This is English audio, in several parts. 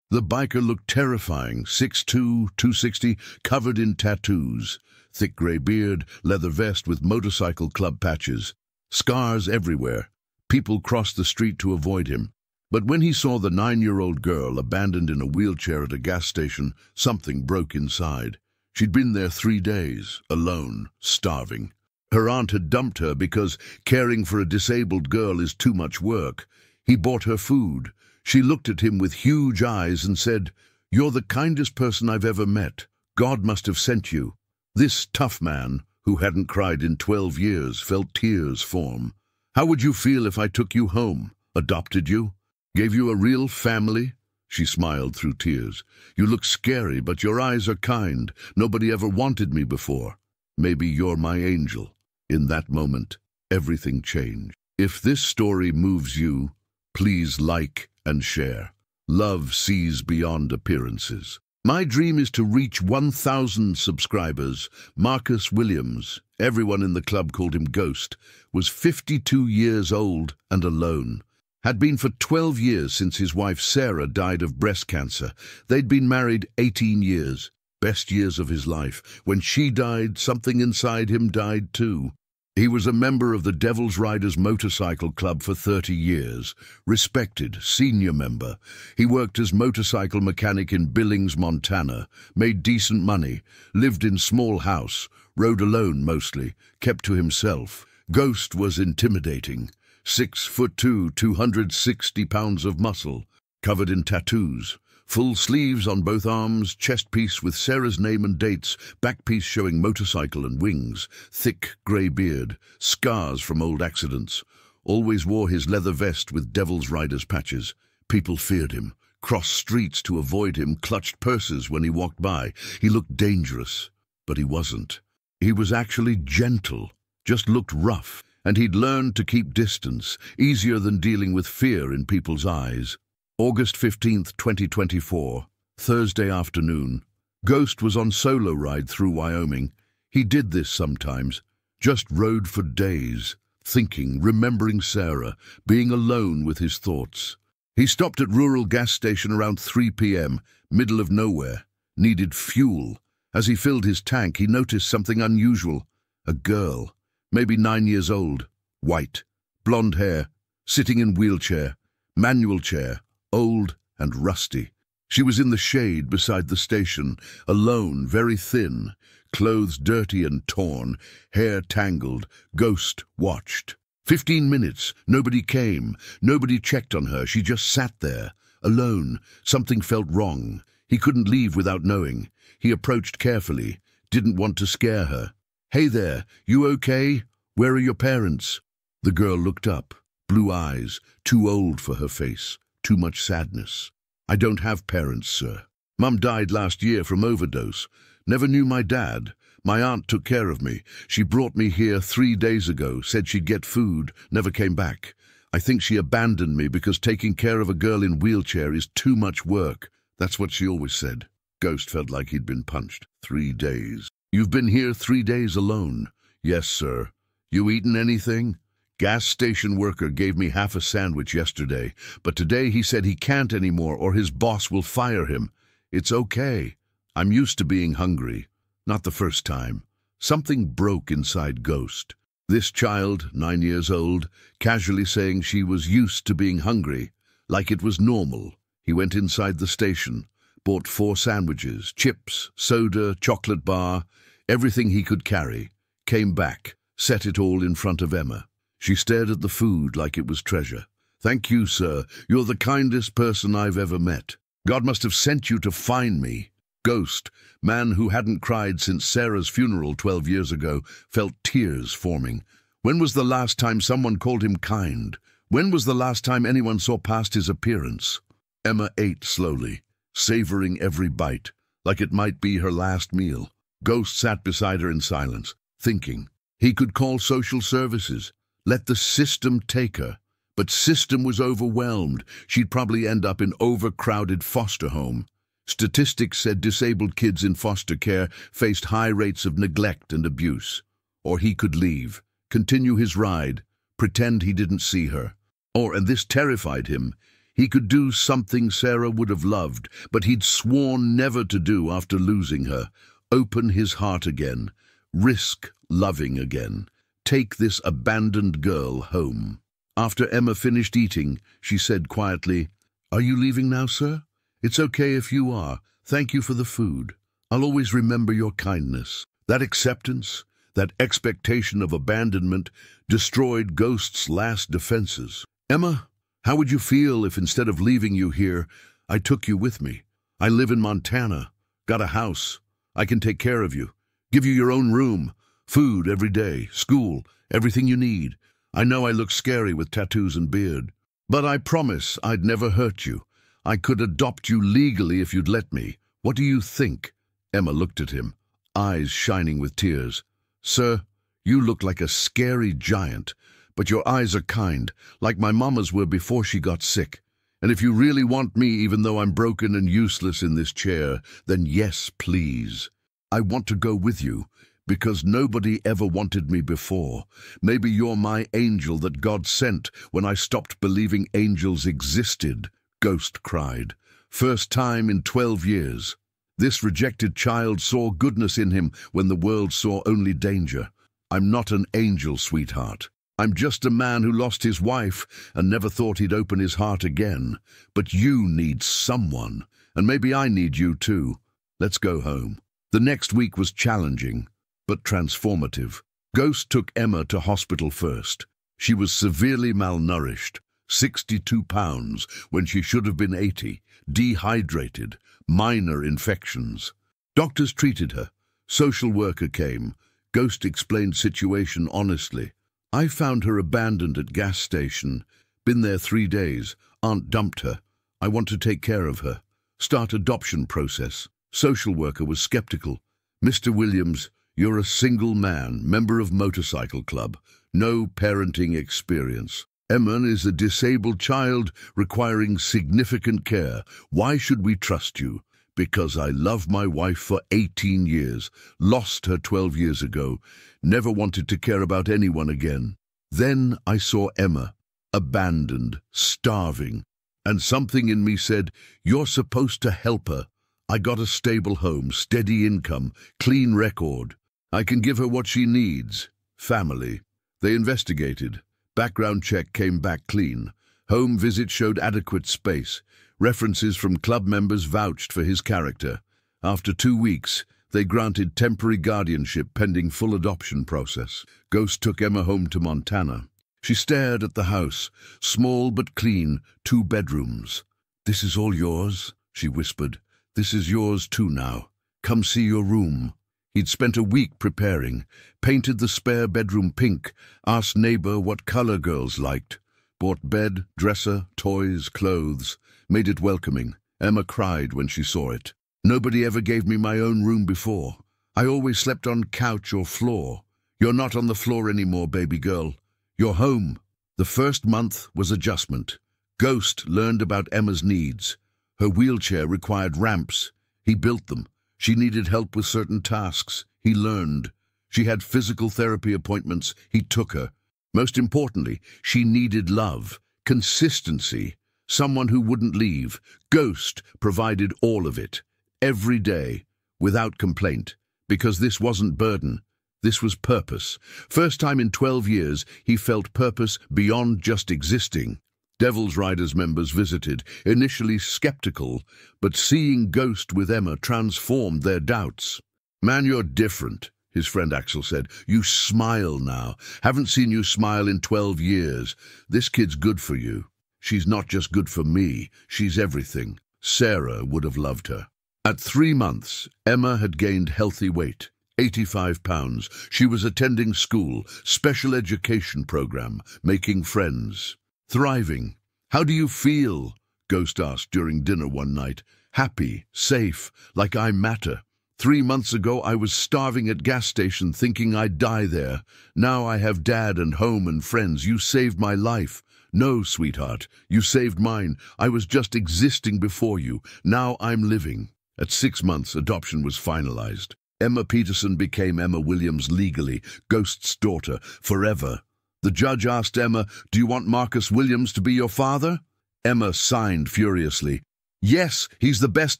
The biker looked terrifying, 6'2", 260, covered in tattoos, thick grey beard, leather vest with motorcycle club patches, scars everywhere. People crossed the street to avoid him. But when he saw the 9-year-old girl abandoned in a wheelchair at a gas station, something broke inside. She'd been there 3 days, alone, starving. Her aunt had dumped her because caring for a disabled girl is too much work. He bought her food. She looked at him with huge eyes and said, "You're the kindest person I've ever met. God must have sent you." This tough man, who hadn't cried in 12 years, felt tears form. "How would you feel if I took you home, adopted you, gave you a real family?" She smiled through tears. "You look scary, but your eyes are kind. Nobody ever wanted me before. Maybe you're my angel." In that moment, everything changed. If this story moves you, please like and share. Love sees beyond appearances. My dream is to reach 1,000 subscribers. Marcus Williams, everyone in the club called him Ghost, was 52 years old and alone. Had been for 12 years since his wife Sarah died of breast cancer. They'd been married 18 years. Best years of his life. When she died, something inside him died too. He was a member of the Devil's Riders Motorcycle Club for 30 years. Respected, senior member. He worked as motorcycle mechanic in Billings, Montana. Made decent money. Lived in small house. Rode alone mostly. Kept to himself. Ghost was intimidating. 6'2", 260 pounds of muscle. Covered in tattoos. Full sleeves on both arms, chest piece with Sarah's name and dates, back piece showing motorcycle and wings, thick grey beard, scars from old accidents. Always wore his leather vest with Devil's Riders patches. People feared him, crossed streets to avoid him, clutched purses when he walked by. He looked dangerous, but he wasn't. He was actually gentle, just looked rough, and he'd learned to keep distance, easier than dealing with fear in people's eyes. August 15th, 2024, Thursday afternoon. Ghost was on solo ride through Wyoming. He did this sometimes, just rode for days, thinking, remembering Sarah, being alone with his thoughts. He stopped at rural gas station around 3 p.m., middle of nowhere, needed fuel. As he filled his tank, he noticed something unusual. A girl, maybe 9 years old, white, blonde hair, sitting in wheelchair, manual chair, old and rusty. She was in the shade beside the station, alone, very thin, clothes dirty and torn, hair tangled. Ghost watched. 15 minutes, nobody came, nobody checked on her. She just sat there, alone. Something felt wrong. He couldn't leave without knowing. He approached carefully, didn't want to scare her. "Hey there, you okay? Where are your parents?" The girl looked up, blue eyes, too old for her face. Too much sadness. "I don't have parents, sir. Mum died last year from overdose. Never knew my dad. My aunt took care of me. She brought me here 3 days ago, said she'd get food, never came back. I think she abandoned me because taking care of a girl in wheelchair is too much work. That's what she always said." Ghost felt like he'd been punched. 3 days. "You've been here 3 days alone?" "Yes, sir." "You eaten anything?" "Gas station worker gave me half a sandwich yesterday, but today he said he can't anymore or his boss will fire him. It's okay. I'm used to being hungry. Not the first time." Something broke inside Ghost. This child, 9 years old, casually saying she was used to being hungry, like it was normal. He went inside the station, bought 4 sandwiches, chips, soda, chocolate bar, everything he could carry, came back, set it all in front of Emma. She stared at the food like it was treasure. "Thank you, sir. You're the kindest person I've ever met. God must have sent you to find me." Ghost, man who hadn't cried since Sarah's funeral 12 years ago, felt tears forming. When was the last time someone called him kind? When was the last time anyone saw past his appearance? Emma ate slowly, savoring every bite, like it might be her last meal. Ghost sat beside her in silence, thinking. He could call social services. Let the system take her. But system was overwhelmed. She'd probably end up in overcrowded foster home. Statistics said disabled kids in foster care faced high rates of neglect and abuse. Or he could leave, continue his ride, pretend he didn't see her. Or, and this terrified him, He could do something Sarah would have loved, but he'd sworn never to do after losing her. Open his heart again. Risk loving again. Take this abandoned girl home. After Emma finished eating, she said quietly, "Are you leaving now, sir? It's okay if you are. Thank you for the food. I'll always remember your kindness." That acceptance, that expectation of abandonment, destroyed Ghost's last defenses. "Emma, how would you feel if instead of leaving you here, I took you with me? I live in Montana, got a house. I can take care of you, give you your own room, food every day, school, everything you need. I know I look scary with tattoos and beard, but I promise I'd never hurt you. I could adopt you legally if you'd let me. What do you think?" Emma looked at him, eyes shining with tears. "Sir, you look like a scary giant, but your eyes are kind, like my mama's were before she got sick. And if you really want me, even though I'm broken and useless in this chair, then yes, please. I want to go with you, because nobody ever wanted me before. Maybe you're my angel that God sent when I stopped believing angels existed," Ghost cried. "First time in 12 years. This rejected child saw goodness in him when the world saw only danger. I'm not an angel, sweetheart. I'm just a man who lost his wife and never thought he'd open his heart again. But you need someone, and maybe I need you too. Let's go home." The next week was challenging, but transformative. Ghost took Emma to hospital first. She was severely malnourished, 62 pounds when she should have been 80, dehydrated, minor infections. Doctors treated her. Social worker came. Ghost explained situation honestly. "I found her abandoned at gas station. Been there 3 days. Aunt dumped her. I want to take care of her. Start adoption process." Social worker was skeptical. "Mr. Williams, you're a single man, member of motorcycle club. No parenting experience. Emma is a disabled child requiring significant care. Why should we trust you?" "Because I love my wife for 18 years, lost her 12 years ago, never wanted to care about anyone again. Then I saw Emma, abandoned, starving, and something in me said, you're supposed to help her. I got a stable home, steady income, clean record. I can give her what she needs. Family." They investigated. Background check came back clean. Home visit showed adequate space. References from club members vouched for his character. After 2 weeks, they granted temporary guardianship pending full adoption process. Ghost took Emma home to Montana. She stared at the house, small but clean, 2 bedrooms. "This is all yours," she whispered. "This is yours too now. Come see your room." He'd spent a week preparing, painted the spare bedroom pink, asked neighbor what color girls liked, bought bed, dresser, toys, clothes, made it welcoming. Emma cried when she saw it. "Nobody ever gave me my own room before. I always slept on couch or floor. You're not on the floor anymore, baby girl. You're home." The first month was adjustment. Ghost learned about Emma's needs. Her wheelchair required ramps. He built them. She needed help with certain tasks. He learned. She had physical therapy appointments. He took her. Most importantly, she needed love, consistency, someone who wouldn't leave. Ghost provided all of it, every day, without complaint, because this wasn't burden. This was purpose. First time in 12 years, he felt purpose beyond just existing. Devil's Riders members visited, initially skeptical, but seeing Ghost with Emma transformed their doubts. "Man, you're different," his friend Axel said. "You smile now. Haven't seen you smile in 12 years. This kid's good for you. She's not just good for me, she's everything." Sarah would have loved her. At 3 months, Emma had gained healthy weight, 85 pounds. She was attending school, special education program, making friends. Thriving. "How do you feel?" Ghost asked during dinner one night. "Happy, safe, like I matter. 3 months ago I was starving at gas station thinking I'd die there. Now I have dad and home and friends. You saved my life." "No, sweetheart, you saved mine. I was just existing before you. Now I'm living." At 6 months, adoption was finalized. Emma Peterson became Emma Williams legally, Ghost's daughter, forever. The judge asked Emma, "Do you want Marcus Williams to be your father?" Emma signed furiously. "Yes, he's the best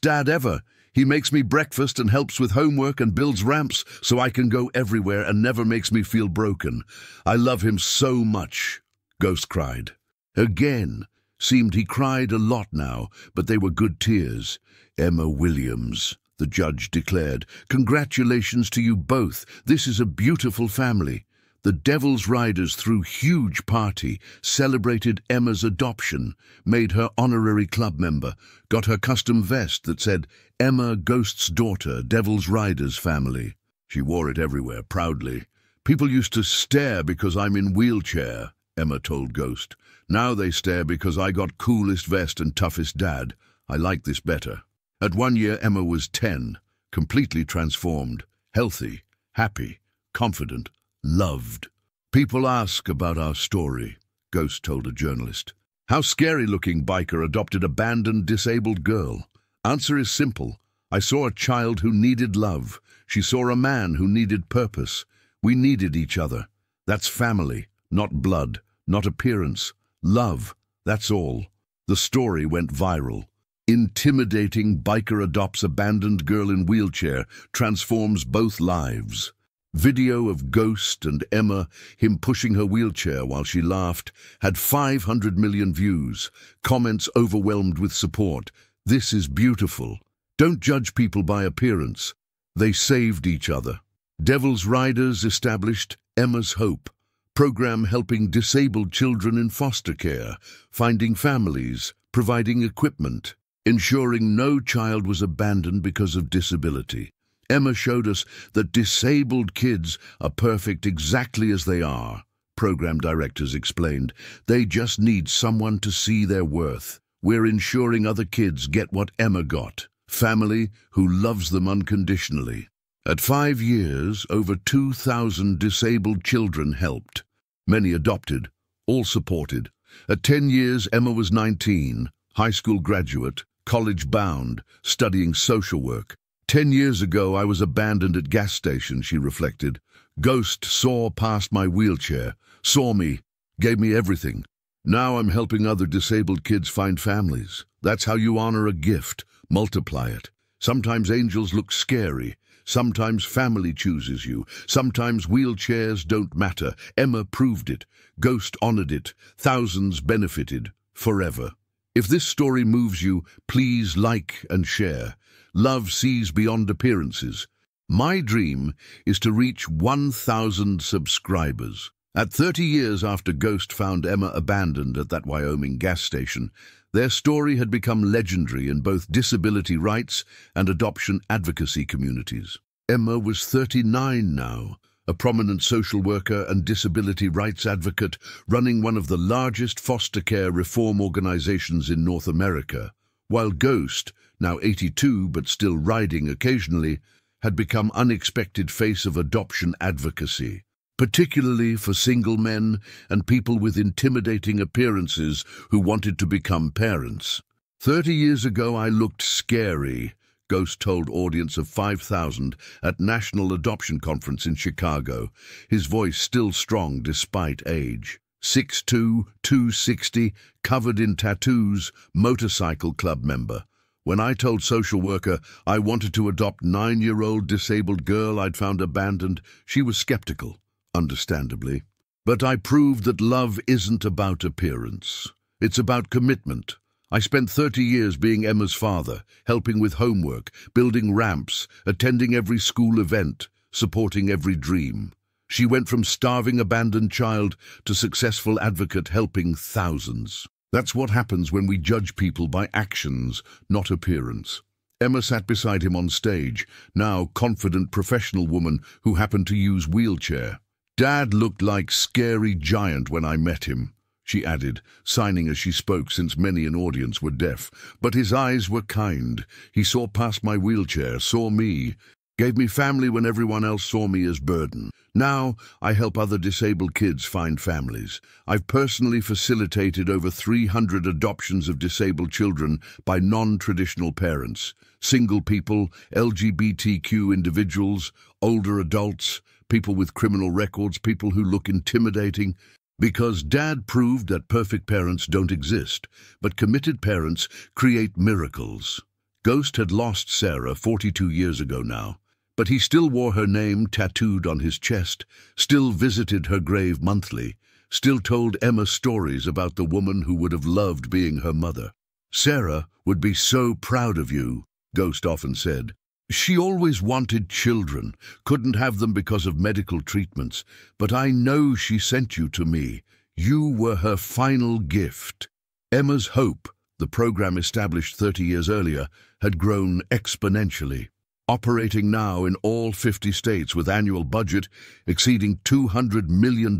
dad ever. He makes me breakfast and helps with homework and builds ramps so I can go everywhere and never makes me feel broken. I love him so much," Ghost cried. Again. Seemed he cried a lot now, but they were good tears. "Emma Williams," the judge declared. "Congratulations to you both. This is a beautiful family." The Devil's Riders threw huge party, celebrated Emma's adoption, made her honorary club member, got her custom vest that said, "Emma, Ghost's daughter, Devil's Riders family." She wore it everywhere, proudly. "People used to stare because I'm in wheelchair," Emma told Ghost. "Now they stare because I got coolest vest and toughest dad. I like this better." At 1 year, Emma was 10, completely transformed, healthy, happy, confident, loved. "People ask about our story," Ghost told a journalist. "How scary-looking biker adopted abandoned disabled girl?" Answer is simple. I saw a child who needed love. She saw a man who needed purpose. We needed each other. That's family, not blood, not appearance. Love, that's all. The story went viral. Intimidating biker adopts abandoned girl in wheelchair, transforms both lives. Video of Ghost and Emma, him pushing her wheelchair while she laughed, had 500 million views. Comments overwhelmed with support. "This is beautiful. Don't judge people by appearance." They saved each other. Devil's Riders established Emma's Hope, program helping disabled children in foster care, finding families, providing equipment, ensuring no child was abandoned because of disability. Emma showed us that disabled kids are perfect exactly as they are, program directors explained. They just need someone to see their worth. We're ensuring other kids get what Emma got, family who loves them unconditionally. At 5 years, over 2,000 disabled children helped. Many adopted, all supported. At 10 years, Emma was 19, high school graduate, college-bound, studying social work. 10 years ago, I was abandoned at gas station, she reflected. Ghost saw past my wheelchair, saw me, gave me everything. Now I'm helping other disabled kids find families. That's how you honor a gift, multiply it. Sometimes angels look scary. Sometimes family chooses you. Sometimes wheelchairs don't matter. Emma proved it. Ghost honored it. Thousands benefited. Forever. If this story moves you, please like and share. Love sees beyond appearances. My dream is to reach 1,000 subscribers. At 30 years after Ghost found Emma abandoned at that Wyoming gas station, their story had become legendary in both disability rights and adoption advocacy communities. Emma was 39 now, a prominent social worker and disability rights advocate running one of the largest foster care reform organizations in North America, while Ghost, now 82 but still riding occasionally, had become unexpected face of adoption advocacy, particularly for single men and people with intimidating appearances who wanted to become parents. 30 years ago I looked scary, Ghost told audience of 5,000 at National Adoption Conference in Chicago, his voice still strong despite age. 6'2", 260, covered in tattoos, motorcycle club member. When I told social worker I wanted to adopt 9-year-old disabled girl I'd found abandoned, she was skeptical, understandably. But I proved that love isn't about appearance. It's about commitment. I spent 30 years being Emma's father, helping with homework, building ramps, attending every school event, supporting every dream. She went from starving abandoned child to successful advocate helping thousands. That's what happens when we judge people by actions, not appearance. Emma sat beside him on stage, now confident professional woman who happened to use wheelchair. Dad looked like scary giant when I met him, she added, signing as she spoke since many an audience were deaf. But his eyes were kind. He saw past my wheelchair, saw me, gave me family when everyone else saw me as burden. Now I help other disabled kids find families. I've personally facilitated over 300 adoptions of disabled children by non-traditional parents, single people, LGBTQ individuals, older adults, people with criminal records, people who look intimidating. Because Dad proved that perfect parents don't exist, but committed parents create miracles. Ghost had lost Sarah 42 years ago now, but he still wore her name tattooed on his chest, still visited her grave monthly, still told Emma stories about the woman who would have loved being her mother. "Sarah would be so proud of you," Ghost often said. "She always wanted children, couldn't have them because of medical treatments, but I know she sent you to me. You were her final gift." Emma's hope, the program established 30 years earlier, had grown exponentially, operating now in all 50 states with annual budget exceeding $200 million.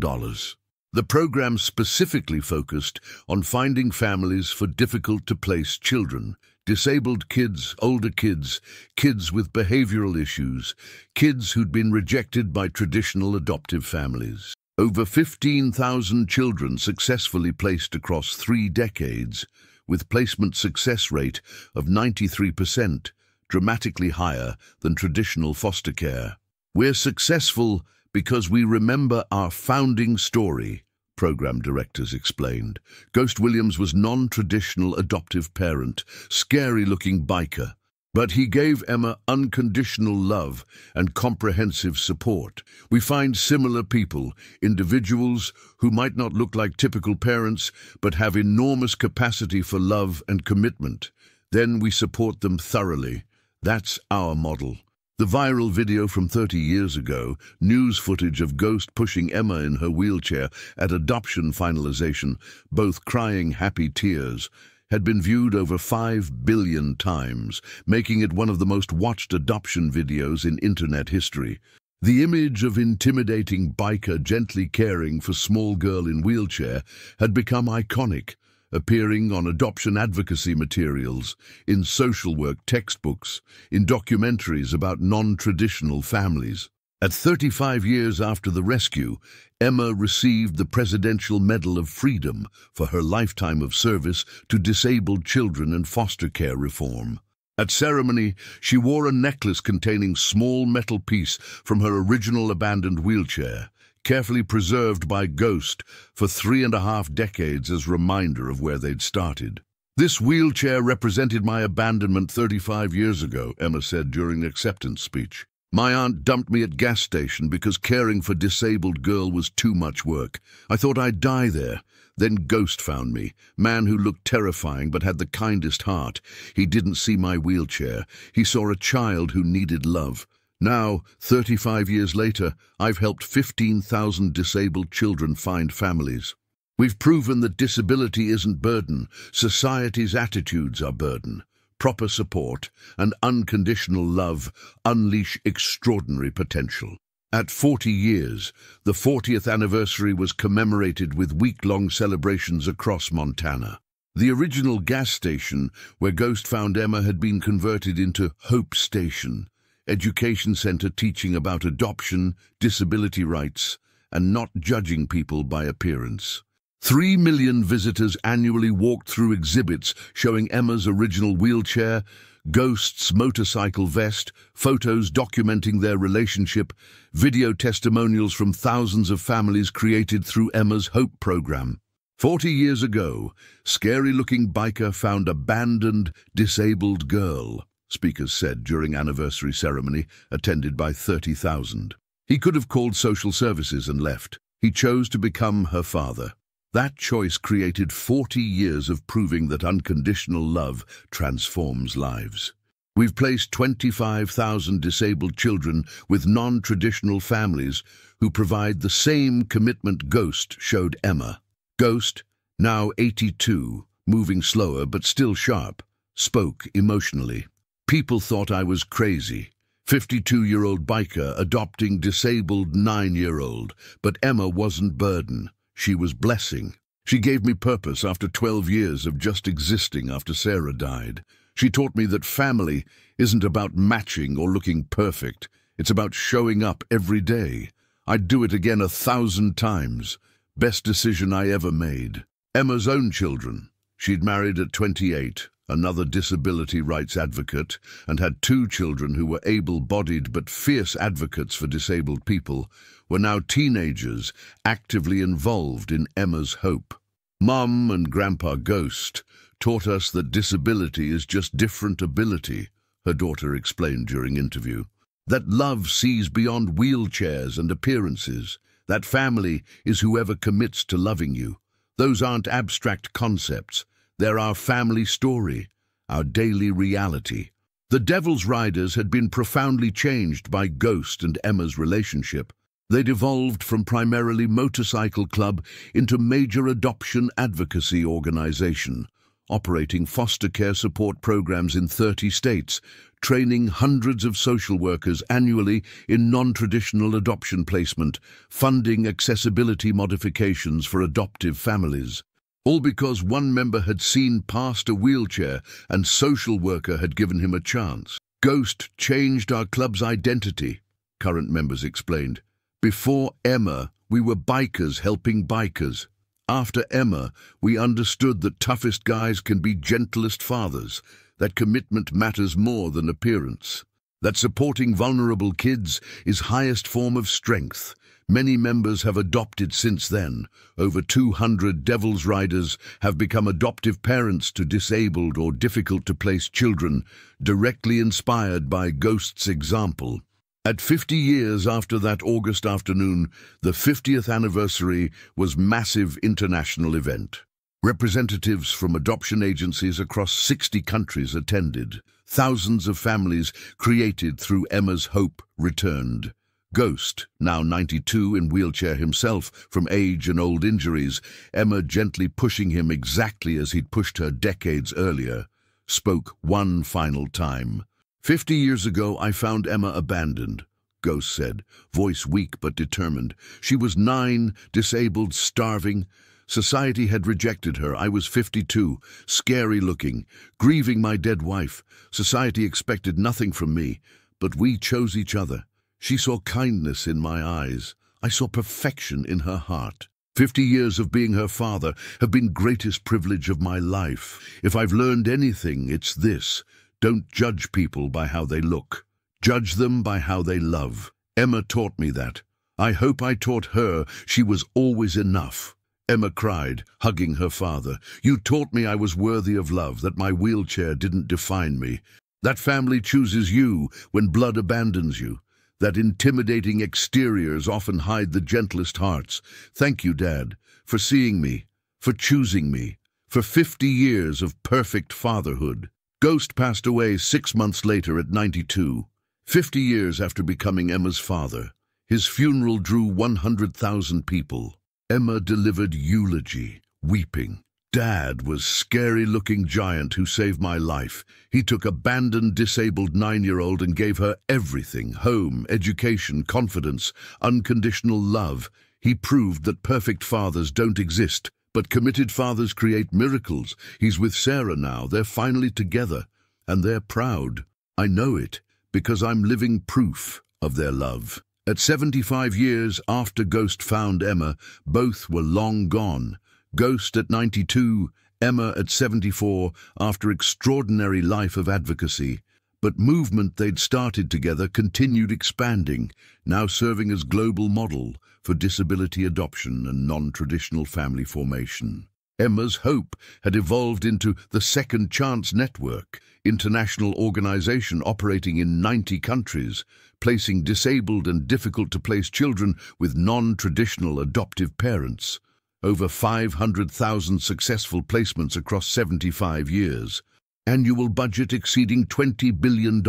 The program specifically focused on finding families for difficult-to-place children, disabled kids, older kids, kids with behavioral issues, kids who'd been rejected by traditional adoptive families. Over 15,000 children successfully placed across 3 decades, with placement success rate of 93%, dramatically higher than traditional foster care. "We're successful because we remember our founding story," program directors explained. Ghost Williams was non-traditional adoptive parent, scary-looking biker, but he gave Emma unconditional love and comprehensive support. We find similar people, individuals who might not look like typical parents, but have enormous capacity for love and commitment. Then we support them thoroughly. That's our model. The viral video from 30 years ago, news footage of Ghost pushing Emma in her wheelchair at adoption finalization, both crying happy tears, had been viewed over 5 billion times, making it one of the most watched adoption videos in internet history. The image of intimidating biker gently caring for small girl in wheelchair had become iconic, appearing on adoption advocacy materials, in social work textbooks, in documentaries about non-traditional families. At 35 years after the rescue, Emma received the Presidential Medal of Freedom for her lifetime of service to disabled children and foster care reform. At ceremony, she wore a necklace containing small metal piece from her original abandoned wheelchair, carefully preserved by Ghost for 3.5 decades as reminder of where they'd started. "This wheelchair represented my abandonment 35 years ago," Emma said during the acceptance speech. "My aunt dumped me at gas station because caring for disabled girl was too much work. I thought I'd die there. Then Ghost found me, man who looked terrifying but had the kindest heart. He didn't see my wheelchair. He saw a child who needed love. Now, 35 years later, I've helped 15,000 disabled children find families. We've proven that disability isn't burden. Society's attitudes are burden. Proper support and unconditional love unleash extraordinary potential." At 40 years, the 40th anniversary was commemorated with week-long celebrations across Montana. The original gas station where Ghost found Emma had been converted into Hope Station, education center teaching about adoption, disability rights, and not judging people by appearance. 3 million visitors annually walked through exhibits showing Emma's original wheelchair, Ghost's motorcycle vest, photos documenting their relationship, video testimonials from thousands of families created through Emma's Hope program. 40 years ago, scary-looking biker found abandoned, disabled girl, speakers said during anniversary ceremony attended by 30,000. He could have called social services and left. He chose to become her father. That choice created 40 years of proving that unconditional love transforms lives. We've placed 25,000 disabled children with non-traditional families who provide the same commitment Ghost showed Emma. Ghost, now 82, moving slower but still sharp, spoke emotionally. "People thought I was crazy. 52-year-old biker adopting disabled 9-year-old, but Emma wasn't burden. She was blessing. She gave me purpose after 12 years of just existing after Sarah died. She taught me that family isn't about matching or looking perfect. It's about showing up every day. I'd do it again 1,000 times. Best decision I ever made." Emma's own children. She'd married at 28, another disability rights advocate, and had two children who were able-bodied but fierce advocates for disabled people, were now teenagers actively involved in Emma's hope. Mum and Grandpa Ghost taught us that disability is just different ability, her daughter explained during interview. That love sees beyond wheelchairs and appearances. That family is whoever commits to loving you. Those aren't abstract concepts. They're our family story, our daily reality. The Devil's Riders had been profoundly changed by Ghost and Emma's relationship. They'd evolved from primarily motorcycle club into major adoption advocacy organization, operating foster care support programs in 30 states, training hundreds of social workers annually in non-traditional adoption placement, funding accessibility modifications for adoptive families. All because one member had seen past a wheelchair and social worker had given him a chance. Ghost changed our club's identity, current members explained. Before Emma, we were bikers helping bikers. After Emma, we understood that toughest guys can be gentlest fathers, that commitment matters more than appearance, that supporting vulnerable kids is highest form of strength. Many members have adopted since then. Over 200 Devil's Riders have become adoptive parents to disabled or difficult-to-place children, directly inspired by Ghost's example. At 50 years after that August afternoon, the 50th anniversary was massive international event. Representatives from adoption agencies across 60 countries attended. Thousands of families created through Emma's hope returned. Ghost, now 92 in wheelchair himself from age and old injuries, Emma gently pushing him exactly as he'd pushed her decades earlier, spoke one final time. 50 years ago, I found Emma abandoned, Ghost said, voice weak but determined. She was 9, disabled, starving. Society had rejected her. I was 52, scary looking, grieving my dead wife. Society expected nothing from me, but we chose each other. She saw kindness in my eyes. I saw perfection in her heart. 50 years of being her father have been greatest privilege of my life. If I've learned anything, it's this. Don't judge people by how they look. Judge them by how they love. Emma taught me that. I hope I taught her she was always enough. Emma cried, hugging her father. You taught me I was worthy of love, that my wheelchair didn't define me. That family chooses you when blood abandons you. That intimidating exteriors often hide the gentlest hearts. Thank you, Dad, for seeing me, for choosing me, for 50 years of perfect fatherhood. Ghost passed away 6 months later at 92, 50 years after becoming Emma's father. His funeral drew 100,000 people. Emma delivered eulogy, weeping. Dad was scary-looking giant who saved my life. He took abandoned, disabled 9-year-old and gave her everything: home, education, confidence, unconditional love. He proved that perfect fathers don't exist, but committed fathers create miracles. He's with Sarah now. They're finally together, and they're proud. I know it, because I'm living proof of their love. At 75 years after Ghost found Emma, both were long gone. Ghost at 92, Emma at 74, after extraordinary life of advocacy. But movement they'd started together continued expanding, now serving as global model for disability adoption and non-traditional family formation. Emma's hope had evolved into the Second Chance Network, international organization operating in 90 countries, placing disabled and difficult-to-place children with non-traditional adoptive parents. Over 500,000 successful placements across 75 years. Annual budget exceeding $20 billion,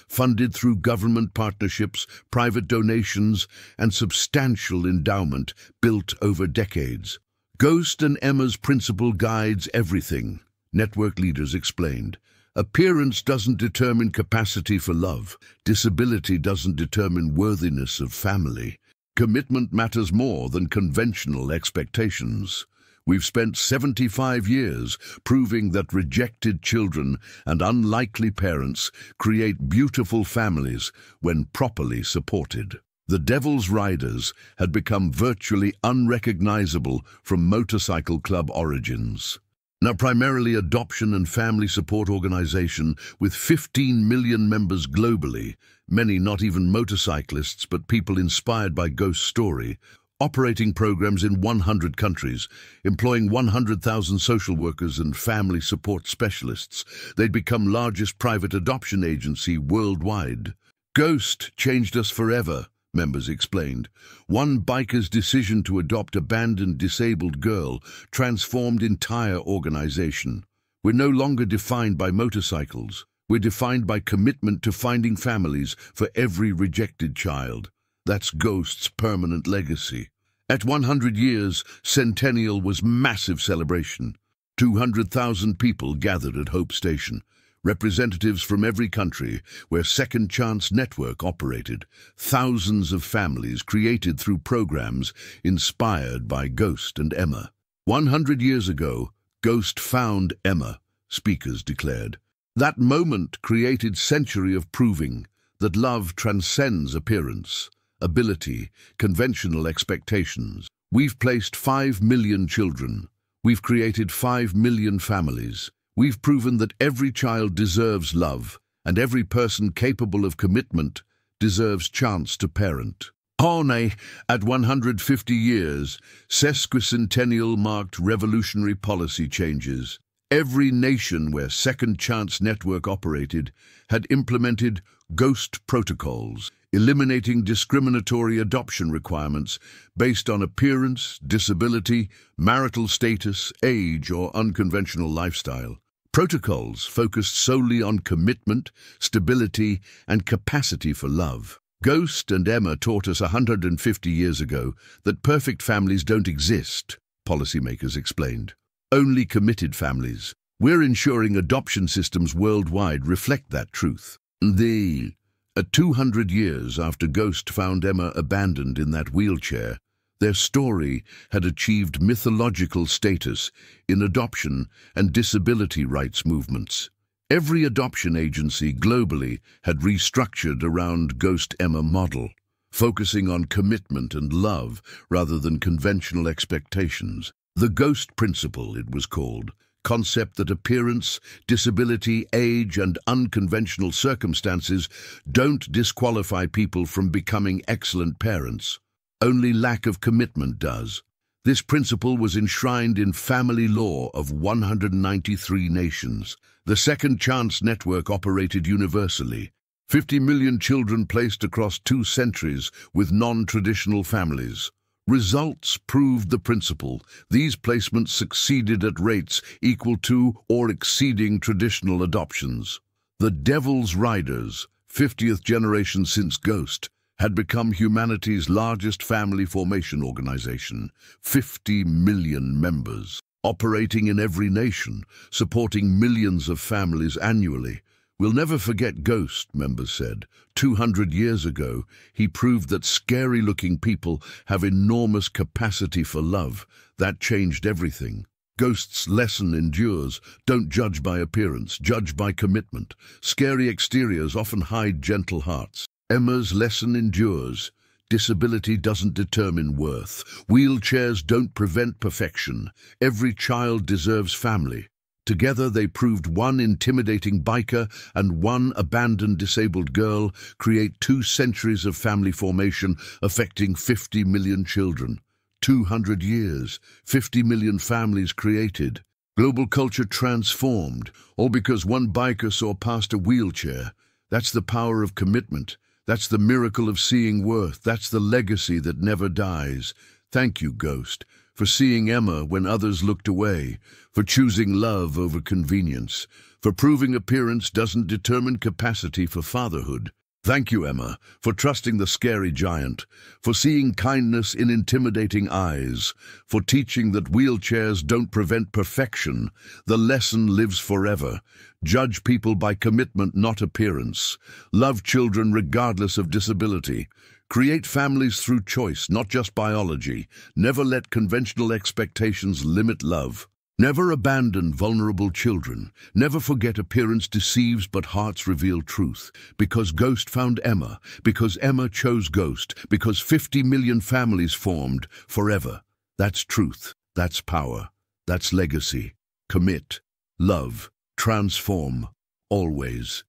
funded through government partnerships, private donations, and substantial endowment built over decades. Ghost and Emma's principle guides everything, network leaders explained. Appearance doesn't determine capacity for love. Disability doesn't determine worthiness of family. Commitment matters more than conventional expectations. We've spent 75 years proving that rejected children and unlikely parents create beautiful families when properly supported. The Devil's Riders had become virtually unrecognizable from motorcycle club origins. Now, primarily adoption and family support organization with 15 million members globally, many not even motorcyclists but people inspired by Ghost's story, operating programs in 100 countries, employing 100,000 social workers and family support specialists. They'd become largest private adoption agency worldwide. Ghost changed us forever, members explained. One biker's decision to adopt abandoned disabled girl transformed entire organization. We're no longer defined by motorcycles. We're defined by commitment to finding families for every rejected child. That's Ghost's permanent legacy. At 100 years, Centennial was massive celebration. 200,000 people gathered at Hope Station. Representatives from every country where Second Chance Network operated. Thousands of families created through programs inspired by Ghost and Emma. 100 years ago, Ghost found Emma, speakers declared. That moment created century of proving that love transcends appearance, ability, conventional expectations. We've placed 5 million children. We've created 5 million families. We've proven that every child deserves love, and every person capable of commitment deserves chance to parent. At 150 years, sesquicentennial marked revolutionary policy changes. Every nation where Second Chance Network operated had implemented Ghost protocols, eliminating discriminatory adoption requirements based on appearance, disability, marital status, age, or unconventional lifestyle. Protocols focused solely on commitment, stability, and capacity for love. Ghost and Emma taught us 150 years ago that perfect families don't exist, policymakers explained. Only committed families. We're ensuring adoption systems worldwide reflect that truth. At 200 years after Ghost found Emma abandoned in that wheelchair, their story had achieved mythological status in adoption and disability rights movements. Every adoption agency globally had restructured around Ghost Emma model, focusing on commitment and love rather than conventional expectations. The Ghost Principle, it was called, concept that appearance, disability, age, and unconventional circumstances don't disqualify people from becoming excellent parents. Only lack of commitment does. This principle was enshrined in family law of 193 nations. The Second Chance Network operated universally. 50 million children placed across 2 centuries with non-traditional families. Results proved the principle. These placements succeeded at rates equal to or exceeding traditional adoptions. The Devil's Riders, 50th generation since Ghost, had become humanity's largest family formation organization, 50 million members, operating in every nation, supporting millions of families annually. We'll never forget Ghost, members said. 200 years ago, he proved that scary-looking people have enormous capacity for love. That changed everything. Ghost's lesson endures. Don't judge by appearance, judge by commitment. Scary exteriors often hide gentle hearts. Emma's lesson endures. Disability doesn't determine worth. Wheelchairs don't prevent perfection. Every child deserves family. Together they proved one intimidating biker and one abandoned disabled girl create 2 centuries of family formation affecting 50 million children. 200 years, 50 million families created. Global culture transformed, all because one biker saw past a wheelchair. That's the power of commitment. That's the miracle of seeing worth. That's the legacy that never dies. Thank you, Ghost, for seeing Emma when others looked away, for choosing love over convenience, for proving appearance doesn't determine capacity for fatherhood. Thank you, Emma, for trusting the scary giant, for seeing kindness in intimidating eyes, for teaching that wheelchairs don't prevent perfection. The lesson lives forever. Judge people by commitment, not appearance. Love children regardless of disability. Create families through choice, not just biology. Never let conventional expectations limit love. Never abandon vulnerable children. Never forget appearance deceives but hearts reveal truth. Because Ghost found Emma, because Emma chose Ghost, because 50 million families formed forever. That's truth, that's power, that's legacy. commit, love, transform, always.